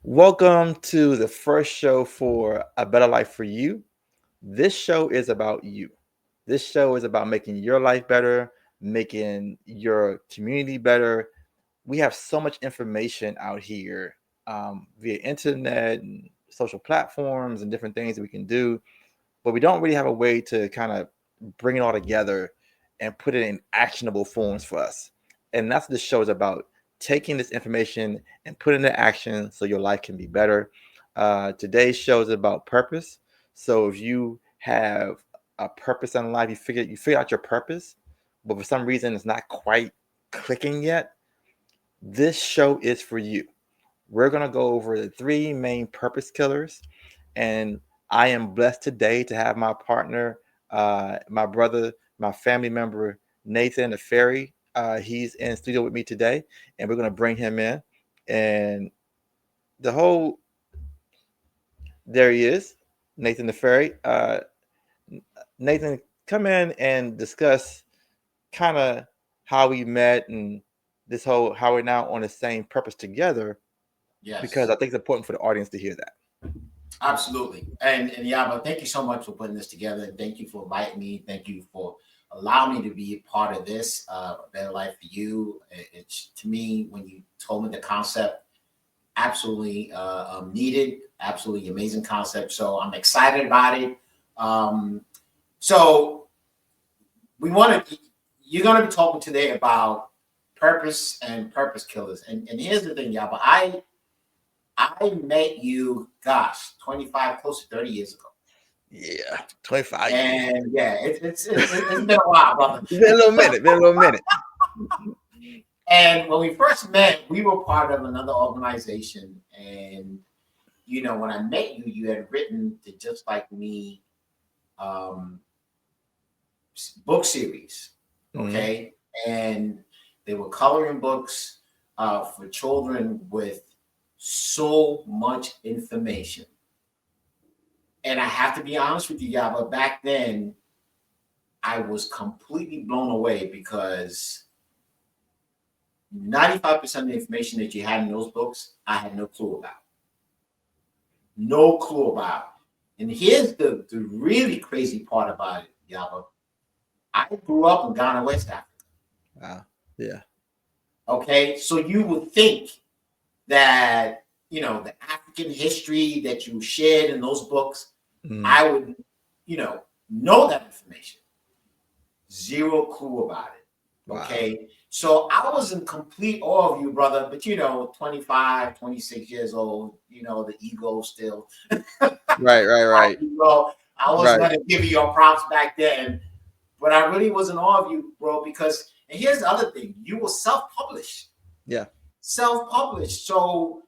Welcome to the first show for A Better Life for You. This show is about you. This show is about making your life better, making your community better. We have so much information out here via internet and social platforms and different things that we can do, but we don't really have a way to kind of bring it all together and put it in actionable forms for us. And that's what this show is about, taking this information and putting it into action so your life can be better. Today's show is about purpose. So if you have a purpose in life, you figure out your purpose, but for some reason it's not quite clicking yet, this show is for you. We're going to go over the three main purpose killers. And I am blessed today to have my partner, my brother, my family member, Nathan the Ferry. He's in studio with me today, and we're going to bring him in. And there he is, Nathan the Ferry. Nathan, come in and discuss kind of how we met and how we're now on the same purpose together. Yes. Because I think it's important for the audience to hear that. Absolutely. And Yaba, thank you so much for putting this together. Thank you for inviting me. Thank you for allowing me to be a part of this Better Life for You. It's, to me, when you told me the concept, absolutely needed, absolutely amazing concept. So I'm excited about it. So you're going to be talking today about purpose and purpose killers. And here's the thing, Yaba, I met you, 25, close to 30 years ago. Yeah, 25 years. And yeah, it's been a while, brother. It's been a little minute. And when we first met, we were part of another organization. And, when I met you, you had written the Just Like Me book series. Okay. Mm-hmm. And they were coloring books for children with so much information. And I have to be honest with you, Yaba, back then I was completely blown away because 95% of the information that you had in those books, I had no clue about. No clue about. And here's the really crazy part about it, Yaba. I grew up in Ghana, West Africa. Wow. Yeah. Okay. So you would think that, the African history that you shared in those books, I would, know that information. Zero clue about it. Okay. Wow. So I was in complete awe of you, brother. But, 25, 26 years old, the ego still. Right. I was going to give you your props back then. But I really was in awe of you, bro, because, and here's the other thing, you were self-published. Yeah. Self-published. So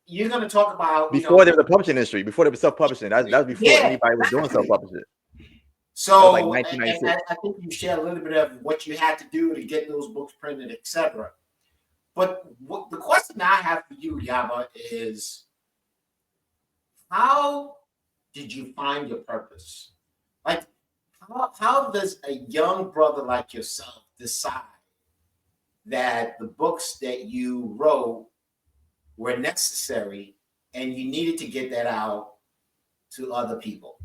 you're going to talk about before there was a publishing industry, before there was self-publishing. That was before anybody was doing self-publishing. So like and I think you share a little bit of what you had to do to get those books printed, etc. But the question I have for you, Yaba, is how did you find your purpose? Like, how does a young brother like yourself decide that the books that you wrote were necessary and you needed to get that out to other people?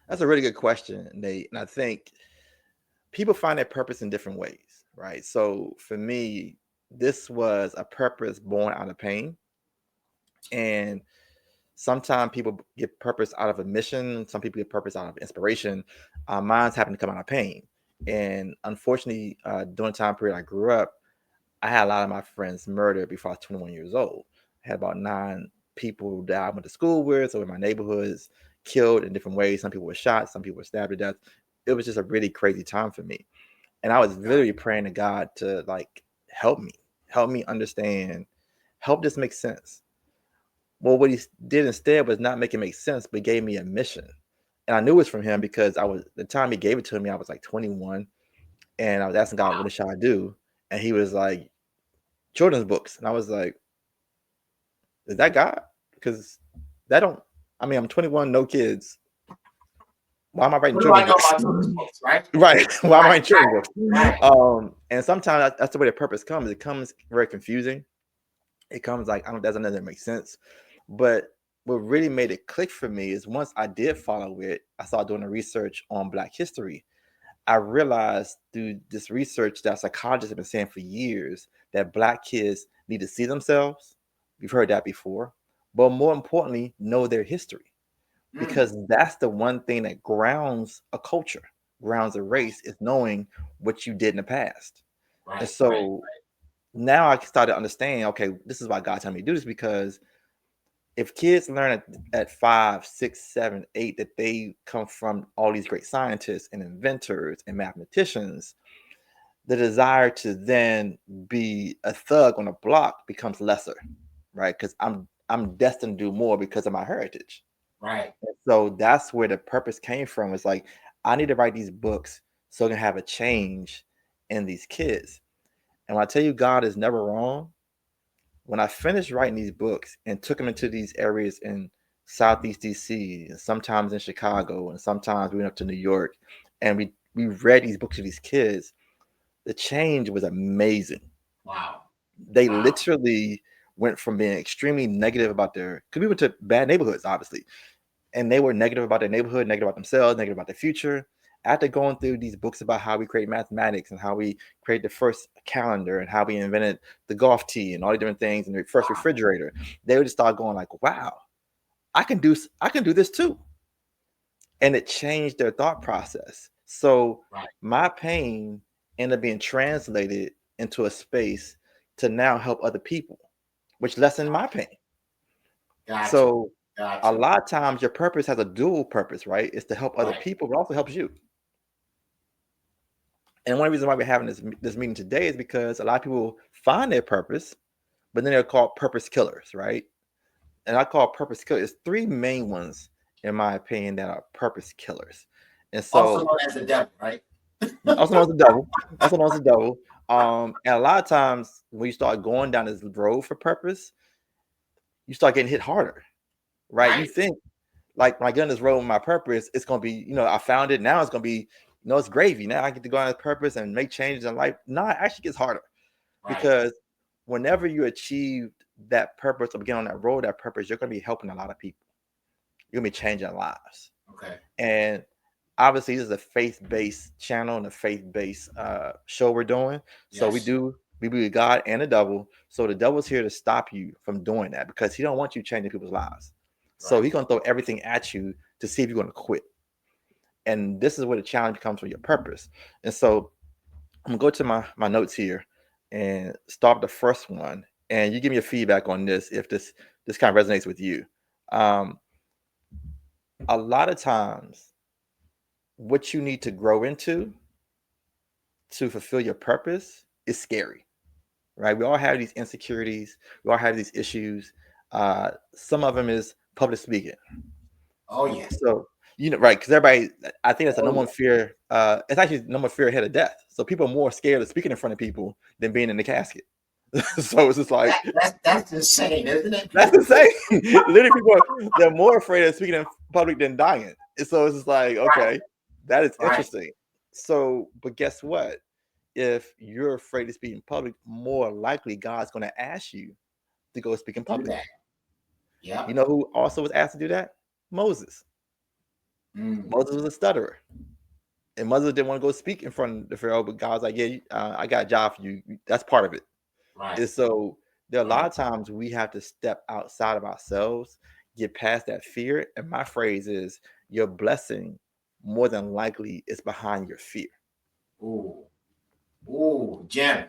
That's a really good question, Nate. And I think people find their purpose in different ways, right? So for me, this was a purpose born out of pain. And sometimes people get purpose out of a mission. Some people get purpose out of inspiration. Mine's happened to come out of pain. And unfortunately, during the time period I grew up, I had a lot of my friends murdered before I was 21 years old. I had about 9 people that I went to school with, so in my neighborhoods, killed in different ways. Some people were shot, some people were stabbed to death. It was just a really crazy time for me. And I was literally praying to God to help me understand, help this make sense. Well, what he did instead was not make it make sense, but gave me a mission. And I knew it was from him because the time he gave it to me, I was like 21. And I was asking God, what should I do? And he was like, children's books. And I was like, is that God? Because I'm 21, no kids. Why am I writing What do I children's know books? about children's books, right? Right. Why am I Right, writing children's books? right, And sometimes that's the way the purpose comes. It comes very confusing. It comes like, I don't, doesn't make sense. But what really made it click for me is once I did follow it, I started doing the research on Black history. I realized through this research that psychologists have been saying for years that Black kids need to see themselves. We've heard that before. But more importantly, know their history, mm, because that's the one thing that grounds a culture, grounds a right, race, is knowing what you did in the past. And right, right, so now I started to understand, okay, this is why God told me to do this, because if kids learn at 5, 6, 7, 8 that they come from all these great scientists and inventors and mathematicians, the desire to then be a thug on a block becomes lesser, right? Because I'm destined to do more because of my heritage. right, So that's where the purpose came from. It's like, I need to write these books so I can have a change in these kids. And when I tell you God is never wrong, when I finished writing these books and took them into these areas in Southeast DC, and sometimes in Chicago, and sometimes we went up to New York, and we read these books to these kids, the change was amazing. wow, They wow, literally went from being extremely negative about their, because we went to bad neighborhoods, obviously, and they were negative about their neighborhood, negative about themselves, negative about their future. After going through these books about how we create mathematics and how we create the first calendar and how we invented the golf tee and all the different things and the first wow, refrigerator, they would just start going like, "Wow, I can do this too," and it changed their thought process. So right, my pain ended up being translated into a space to now help other people, which lessened my pain. got you, So got a you, lot of times your purpose has a dual purpose, right? It's to help other right, people, but also helps you. And one reason why we're having this meeting today is because a lot of people find their purpose, but then they're called purpose killers, right? And I call purpose killers. There's three main ones, in my opinion, that are purpose killers. And also so known as the devil, right? also known as the devil. Also known as the devil. And a lot of times when you start going down this road for purpose, you start getting hit harder, right? You Right, think, like, when I get on this road with my purpose, it's gonna be, I found it. Now it's gonna be, it's gravy. Now I get to go on this purpose and make changes in life. No, it actually gets harder, right, because whenever you achieve that purpose or begin on that road, that purpose, you're gonna be helping a lot of people. You're gonna be changing lives. okay, And obviously, this is a faith-based channel and a faith-based show we're doing. So yes, we believe God and the devil. So the devil's here to stop you from doing that, because he don't want you changing people's lives. So right, he's gonna throw everything at you to see if you're gonna quit. And this is where the challenge comes with your purpose. And so I'm gonna go to my notes here and start the first one. And you give me a feedback on this if this kind of resonates with you. Um, a lot of times, what you need to grow into to fulfill your purpose is scary, right? We all have these insecurities. We all have these issues. Some of them is public speaking. oh yeah, So, right, because everybody, I think that's a oh number yeah, one fear. It's actually the number one fear ahead of death. So people are more scared of speaking in front of people than being in the casket. So it's just like, that's insane, isn't it? that's insane. Literally, they're more afraid of speaking in public than dying. And so it's just like, Right, okay, that is right, interesting. So, but guess what? If you're afraid to speak in public, more likely God's going to ask you to go speak in do public. that. You Yep. know who also was asked to do that? Moses. Mm, Moses was a stutterer. And Moses didn't want to go speak in front of the Pharaoh, but God was like, "Yeah, I got a job for you. That's part of it." right, And so there are a lot right. of times we have to step outside of ourselves, get past that fear. And my phrase is, your blessing more than likely is behind your fear. Ooh, ooh, Jim,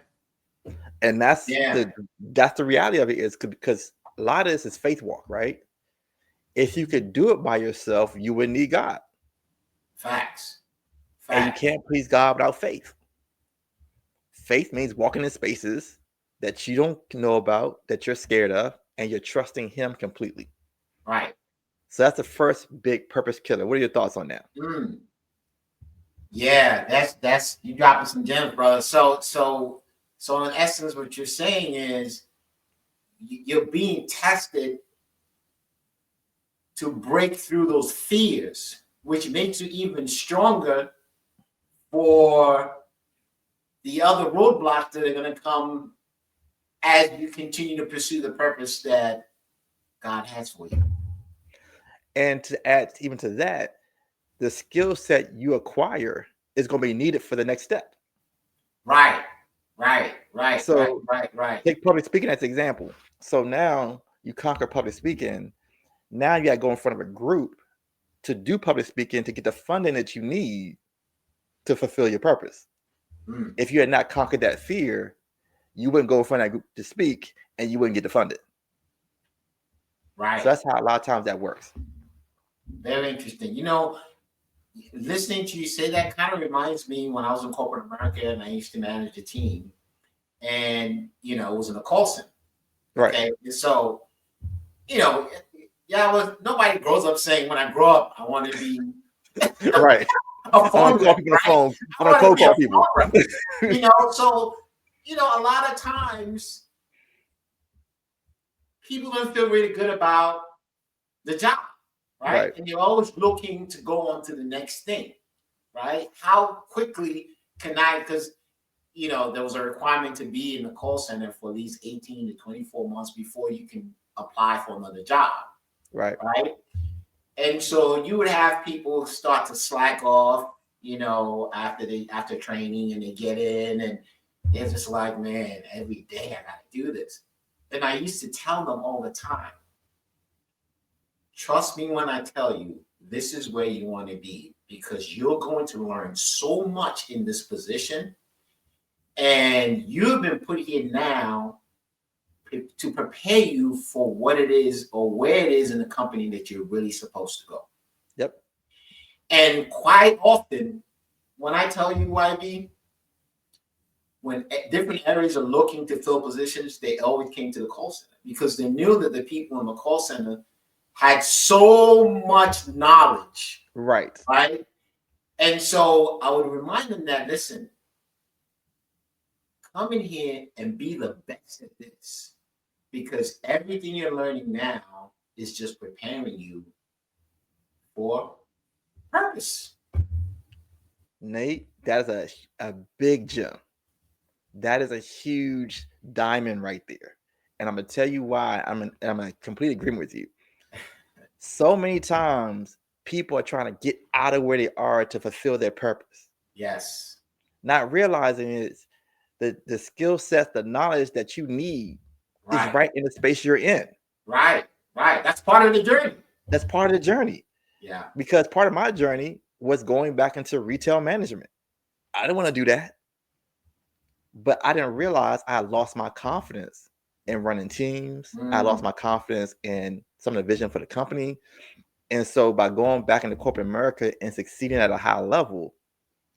And that's Jim. the reality of it, is because a lot of this is faith walk, right? If you could do it by yourself, you wouldn't need God. Facts, And you facts. can't please God without faith. Faith means walking in spaces that you don't know about, that you're scared of, and you're trusting Him completely. Right. So that's the first big purpose killer. What are your thoughts on that? Mm. Yeah, that's you dropping some gems, brother. So in essence, what you're saying is you're being tested to break through those fears, which makes you even stronger for the other roadblocks that are going to come as you continue to pursue the purpose that God has for you. And to add even to that, the skill set you acquire is going to be needed for the next step. Right, right, right, right, So right, right. take public speaking as an example. So now you conquer public speaking. Now you got to go in front of a group to do public speaking to get the funding that you need to fulfill your purpose. Mm, If you had not conquered that fear, you wouldn't go in front of that group to speak and you wouldn't get the funding. right. So that's how a lot of times that works. Very interesting. Listening to you say that kind of reminds me when I was in corporate America and I used to manage a team, and it was in a call center. Right. Okay, and so nobody grows up saying when I grow up I want to be Right. a I want phone to call rep, people on the right? phone. I I want to want to cold be a call phone people. rep. So a lot of times people don't feel really good about the job, right? Right. And you're always looking to go on to the next thing, right? How quickly can I? Because there was a requirement to be in the call center for at least 18 to 24 months before you can apply for another job, Right. right? And so you would have people start to slack off, after training, and they get in and they're just like, man, every day I gotta do this. And I used to tell them all the time, trust me when I tell you, this is where you want to be, because you're going to learn so much in this position. And you've been put here now to prepare you for what it is or where it is in the company that you're really supposed to go. Yep. And quite often, when I tell you, YB, when different areas are looking to fill positions, they always came to the call center because they knew that the people in the call center had so much knowledge. Right. Right. And so I would remind them that, listen, come in here and be the best at this, because everything you're learning now is just preparing you for purpose. Nate, that is a big gem. That is a huge diamond right there. And I'm going to tell you why I'm in complete agreement with you. So many times people are trying to get out of where they are to fulfill their purpose. Yes. Not realizing it's the skill sets, the knowledge that you need is Right. right in the space you're in. Right. Right. That's part of the journey. That's part of the journey. Yeah. Because part of my journey was going back into retail management. I didn't want to do that. But I didn't realize I had lost my confidence in running teams. I lost my confidence in some of the vision for the company. And so by going back into corporate America and succeeding at a high level,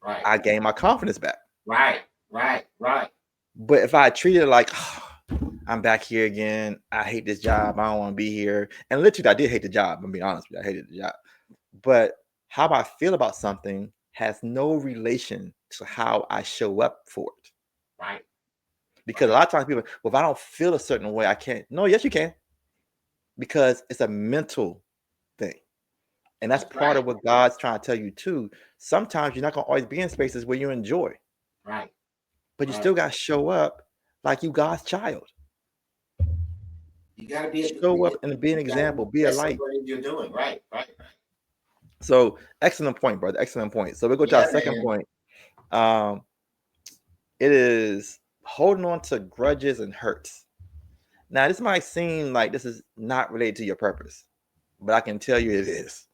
right, I gained my confidence back. Right, right, right. But if I treated it like, oh, I'm back here again, I hate this job, I don't want to be here. And literally, I did hate the job. I'm being honest with you, I hated the job. But how I feel about something has no relation to how I show up for it. Right. Because a lot of times people, well, if I don't feel a certain way, I can't. No, yes, you can. Because it's a mental thing. And that's part of what God's trying to tell you too. Sometimes you're not going to always be in spaces where you enjoy. Right. But you still got to show up like you God's child. You got to be show up and be an example, be a light. What you're doing. Right, right, right. So excellent point, brother. Excellent point. So we'll go to our second point. It is holding on to grudges and hurts. Now, this might seem like this is not related to your purpose, but I can tell you it is.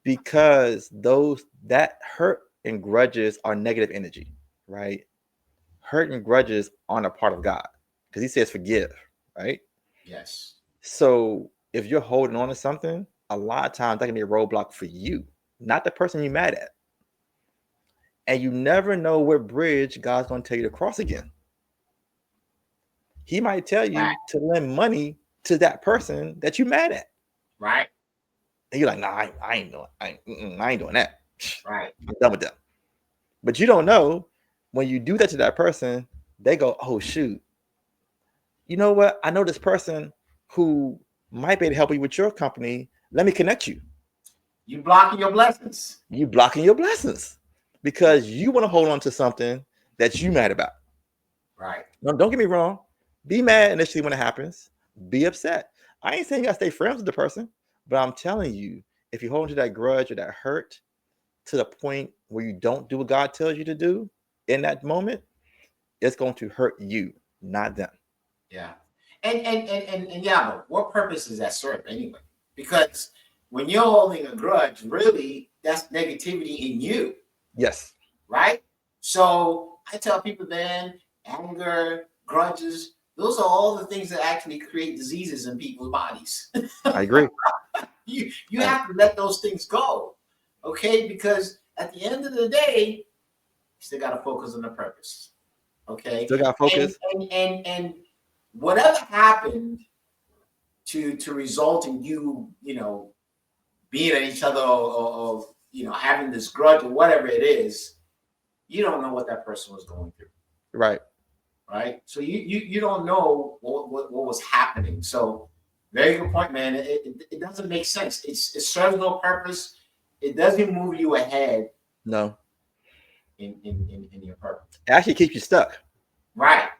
Because that hurt and grudges are negative energy, right? Hurt and grudges aren't a part of God because he says forgive, right? Yes. So if you're holding on to something, a lot of times that can be a roadblock for you, not the person you're mad at. And you never know what bridge God's going to tell you to cross again. He might tell you to lend money to that person that you're mad at. Right. And you're like, nah, I ain't doing that. Right. I'm done with them. But you don't know, when you do that to that person, they go, oh, shoot. You know what? I know this person who might be able to help you with your company. Let me connect you. You blocking your blessings. You blocking your blessings because you want to hold on to something that you mad about. Right. No, don't get me wrong. Be mad initially when it happens. Be upset. I ain't saying you gotta stay friends with the person, but I'm telling you, if you hold on to that grudge or that hurt to the point where you don't do what God tells you to do in that moment, it's going to hurt you, not them. Yeah. And yeah, but what purpose does that serve anyway? Because when you're holding a grudge, really, that's negativity in you, Yes, right? So I tell people then anger, grudges, those are all the things that actually create diseases in people's bodies. I agree. You have to let those things go. Okay? Because at the end of the day, you still gotta focus on the purpose. Okay. Still got And focus. and whatever happened to result in you, being at each other or having this grudge or whatever it is, you don't know what that person was going through. Right. Right. So you don't know what was happening. So very good point, man. It doesn't make sense. It serves no purpose. It doesn't move you ahead No. in your purpose. It actually keeps you stuck. Right.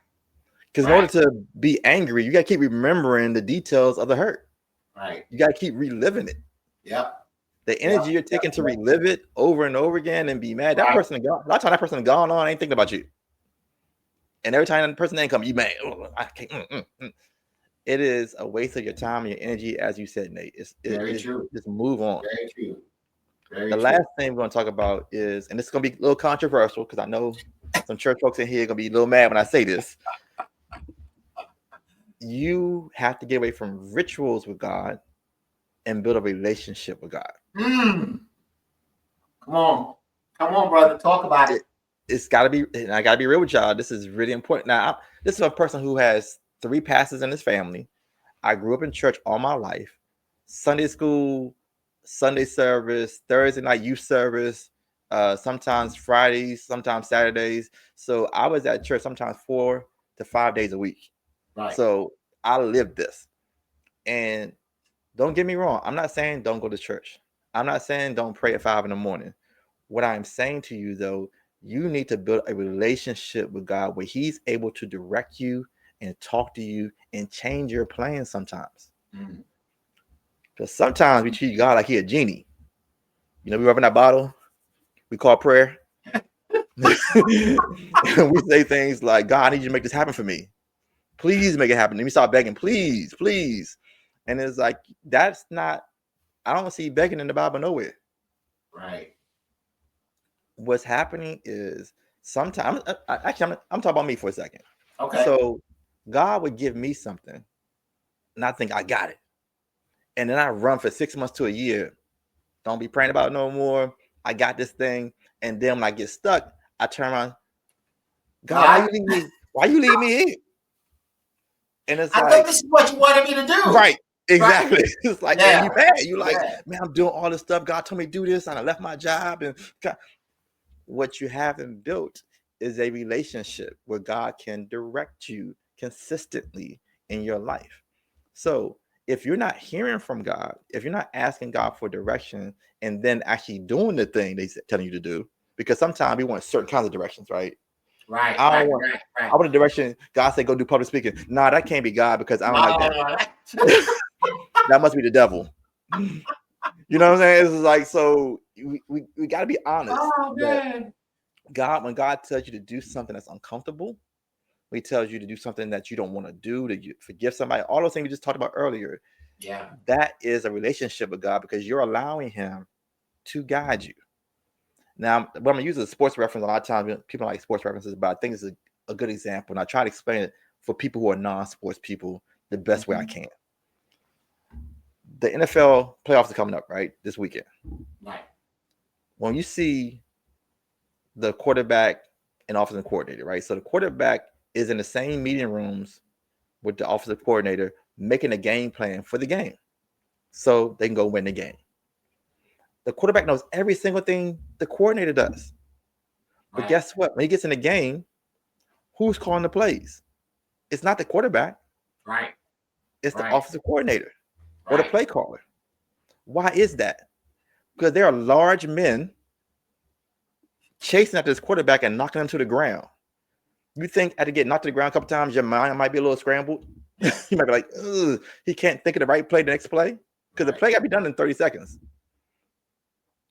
Because in order Right. to be angry, you got to keep remembering the details of the hurt. Right. You got to keep reliving it. Yep. The Yep. energy you're taking to Yep. relive it over and over again and be mad. That Right. person, a lot of time that person gone on, ain't thinking about you. And every time that person ain't come, you mad. Oh, I can't. It is a waste of your time and your energy, as you said, Nate. Very true. Just move on. Very true. Very The true. last thing we're going to talk about is, and this is going to be a little controversial because I know some church folks in here are going to be a little mad when I say this. You have to get away from rituals with God and build a relationship with God. Come on, brother. Talk about it. It's got to be, and I got to be real with y'all. This is really important. Now, this is a person who has 3 pastors in his family. I grew up in church all my life. Sunday school, Sunday service, Thursday night youth service, sometimes Fridays, sometimes Saturdays. So I was at church sometimes 4 to 5 days a week. Right. So I lived this. And don't get me wrong. I'm not saying don't go to church. I'm not saying don't pray at 5 in the morning. What I'm saying to you, though, you need to build a relationship with God where He's able to direct you and talk to you and change your plans sometimes. Because sometimes we treat God like He a genie. We rub in that bottle, we call prayer. We say things like, God, I need you to make this happen for me. Please make it happen. And we start begging, please, please. And it's like, that's not, I don't see begging in the Bible nowhere. Right. What's happening is sometimes, actually, I'm talking about me for a second. Okay. So God would give me something, and I think I got it. And then I run for 6 months to a year. Don't be praying about it no more. I got this thing. And then when I get stuck, I turn around. God, why you leave me? Why you leave me here? And it's I like, thought this is what you wanted me to do. right. Exactly. Right? It's like, Yeah. and you mad. You like, Yeah. man, I'm doing all this stuff. God told me to do this. And I left my job. And God, what you haven't built is a relationship where God can direct you consistently in your life. So if you're not hearing from God, if you're not asking God for direction and then actually doing the thing they're telling you to do, because sometimes we want certain kinds of directions, right? Right. I Right. want, Right. Right. I want a direction. God said, go do public speaking. Nah, that can't be God because I don't like that. No. That must be the devil. You know what I'm saying? It's like, so we got to be honest that Man. God, when God tells you to do something that's uncomfortable, when He tells you to do something that you don't want to do, that you forgive somebody, all those things we just talked about earlier, Yeah. that is a relationship with God because you're allowing Him to guide you. Now, what I'm going to use as a sports reference, a lot of times people like sports references, but I think it's a good example. And I try to explain it for people who are non-sports people the best way I can. The NFL playoffs are coming up, right, this weekend. Right. When you see the quarterback and offensive coordinator, right? So the quarterback is in the same meeting rooms with the offensive coordinator making a game plan for the game so they can go win the game. The quarterback knows every single thing the coordinator does. But Right. guess what? When he gets in the game, who's calling the plays? It's not the quarterback. Right. It's the Right. offensive coordinator or the Right. play caller. Why is that? because there are large men chasing at this quarterback and knocking him to the ground. You think after getting knocked to the ground a couple times, your mind might be a little scrambled. Yeah. You might be like, ugh, he can't think of the right play, the next play, because the Right. play got to be done in 30 seconds.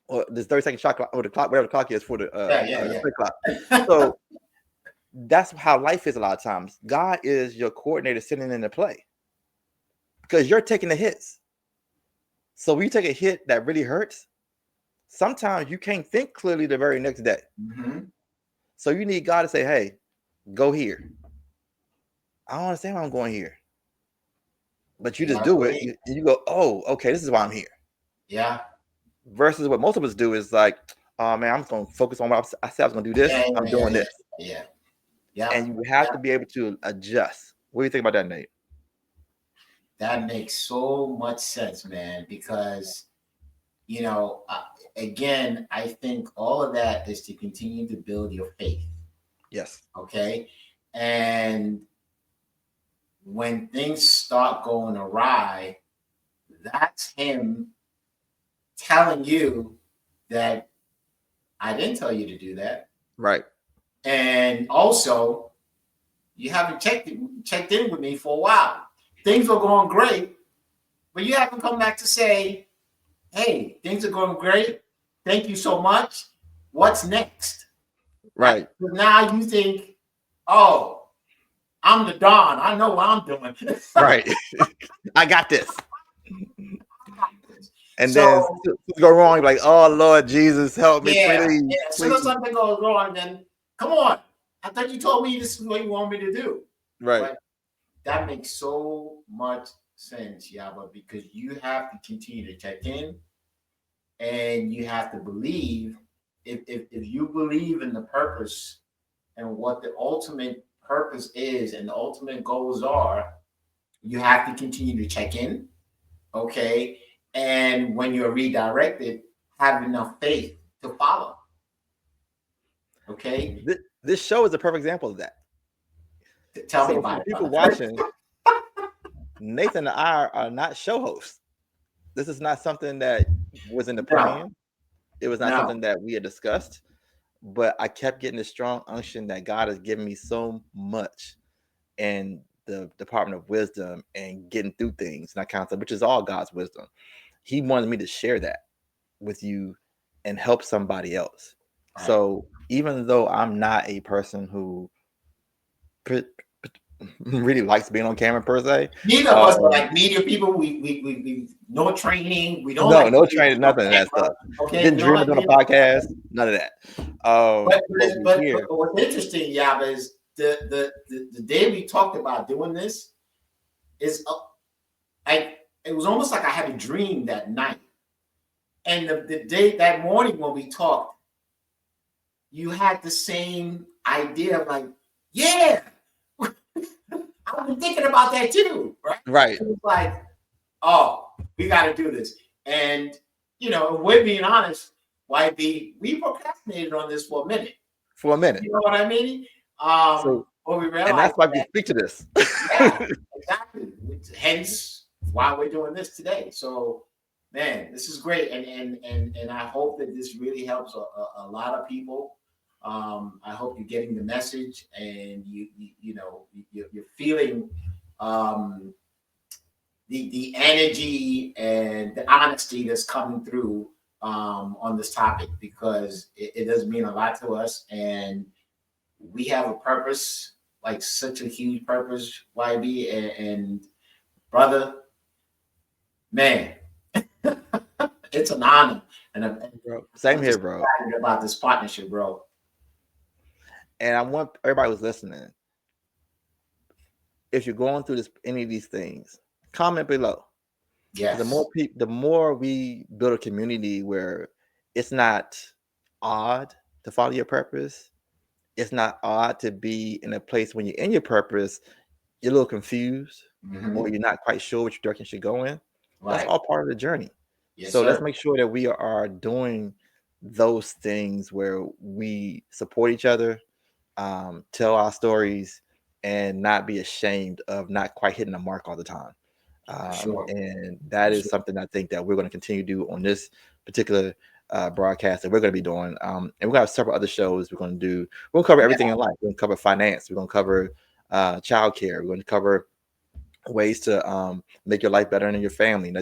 Or this 30-second shot clock, or the clock, whatever the clock is for the Yeah. Yeah. play clock. Yeah. So that's how life is a lot of times. God is your coordinator sitting in the play because you're taking the hits. So when you take a hit that really hurts, sometimes you can't think clearly the very next day. Hmm. So you need God to say, hey, go here. I don't understand why I'm going here. But you You just gotta do it. believe. You go, oh, okay, this is why I'm here. Yeah. Versus what most of us do is like, oh man, I'm just gonna focus on what I said I was gonna do this. Yeah. I'm Yeah. doing Yeah. this. Yeah. Yeah. And you have Yeah. to be able to adjust. What do you think about that, Nate? That makes so much sense, man, because, you know, again, I think all of that is to continue to build your faith. Yes. Okay. And when things start going awry, that's him telling you that I didn't tell you to do that. Right. And also, you haven't checked in with me for a while. Things are going great, but you haven't come back to say, hey, things are going great. Thank you so much. What's next? Right? Right. But now you think, oh, I'm the Don. I know what I'm doing. Right. I got this. And then So go wrong, you're like, oh Lord Jesus, help me, yeah, please, yeah. As soon as please. something goes wrong, then come on. I thought you told me this is what you want me to do. Right. But that makes so much sense, Yaba, because you have to continue to check in and you have to believe. If you believe in the purpose and what the ultimate purpose is and the ultimate goals are, you have to continue to check in. Okay. And when you're redirected, have enough faith to follow. Okay. This show is a perfect example of that. Tell me So for about the it, people brother. watching, Nathan and I are not show hosts. This is not something that was in the No, plan. It was not no. something that we had discussed. But I kept getting this strong unction that God has given me so much in the Department of Wisdom and getting through things and that kind of stuff, which is all God's wisdom. He wanted me to share that with you and help somebody else. Right. So even though I'm not a person who really likes being on camera per se, Neither of us are like media people. We no training. We don't no, like no being training, on nothing of that camera. stuff. Okay, Didn't we don't dream of like doing a being on podcast, camera. none of that. But we But here, what's interesting, Yaba, is the day we talked about doing this is I it was almost like I had a dream that night. And the day that morning when we talked, you had the same idea of like, yeah, I've been thinking about that too, right? right, It was like, oh, we got to do this. And, you know, if we're being honest, YB, we procrastinated on this for a minute. for a minute. You know what I mean? So, But we and that's realized why we that, speak to this. yeah, exactly. Hence why we're doing this today. So, man, this is great. And I hope that this really helps a lot of people. I hope you're getting the message and you know, you're feeling um, the energy and the honesty that's coming through on this topic because it does mean a lot to us and we have a purpose like such a huge purpose YB and brother man it's an honor and Bro, same I'm here, just bro. excited about this partnership, bro. And I want everybody who's listening, if you're going through this any of these things, comment below. Because Yes. the more we build a community where it's not odd to follow your purpose, it's not odd to be in a place when you're in your purpose, you're a little confused or Mm-hmm. you're not quite sure which direction you should go in. That's Right. all part of the journey. Yes So let's sir. make sure that we are doing those things where we support each other, tell our stories, and not be ashamed of not quite hitting the mark all the time. For sure. And that For is sure. something I think that we're going to continue to do on this particular broadcast that we're going to be doing. And we're going to have several other shows we're going to do. We're going to cover Yeah. everything in life. We're going to cover finance. We're going to cover childcare. We're going to cover ways to make your life better and your family. Now,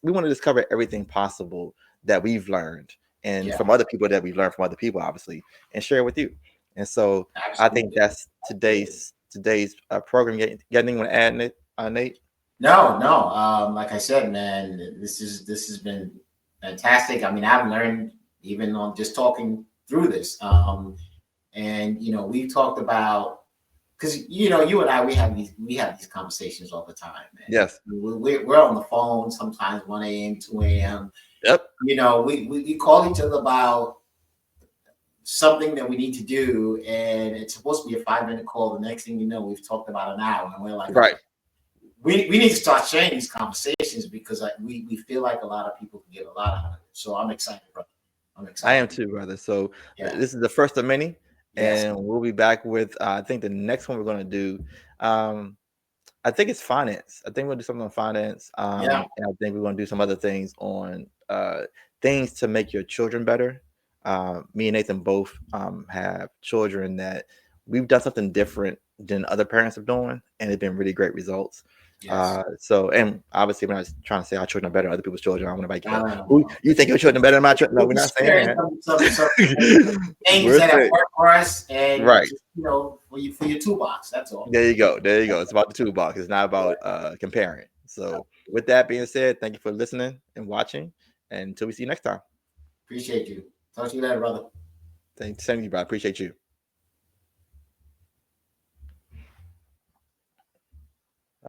we want to just cover everything possible that we've learned and Yeah. from other people that we've learned from other people, obviously, and share with you. And so I think Absolutely. that's Absolutely. today's program. Got anything you want to add, Nate? No, no. Like I said, man, this has been fantastic. I mean, I've learned even on just talking through this. And we've talked about, because you and I, we have these conversations all the time, man. Yes. We're on the phone sometimes 1 a.m., 2 a.m. Yep. We call each other about something that we need to do, and it's supposed to be a 5 minute call. The next thing you know, we've talked about an hour, and we're like, Right. okay, we need to start sharing these conversations because we feel like a lot of people can get a lot out of it. So I'm excited, brother. I'm I excited. am too, brother. So Yeah. this is the first of many, Yes. and we'll be back with I think the next one we're going to do. Um, I think it's finance. I think we'll do something on finance. Yeah. And I think we're going to do some other things on things to make your children better. Me and Nathan both have children that we've done something different than other parents have done, and it's been really great results. Yes. So, and obviously, we're not trying to say our children are better than other people's children. I want to No, like, no, no, who no. you think your children are better than my children? No, we're We're not saying sharing that. some things We're that have saying worked for us, and right. just for your toolbox. That's all. There you go. There you go. It's about the toolbox. It's not about comparing. So, with that being said, thank you for listening and watching. And until we see you next time. Appreciate you. Talk to you later, brother. Thank you, bro. I appreciate you.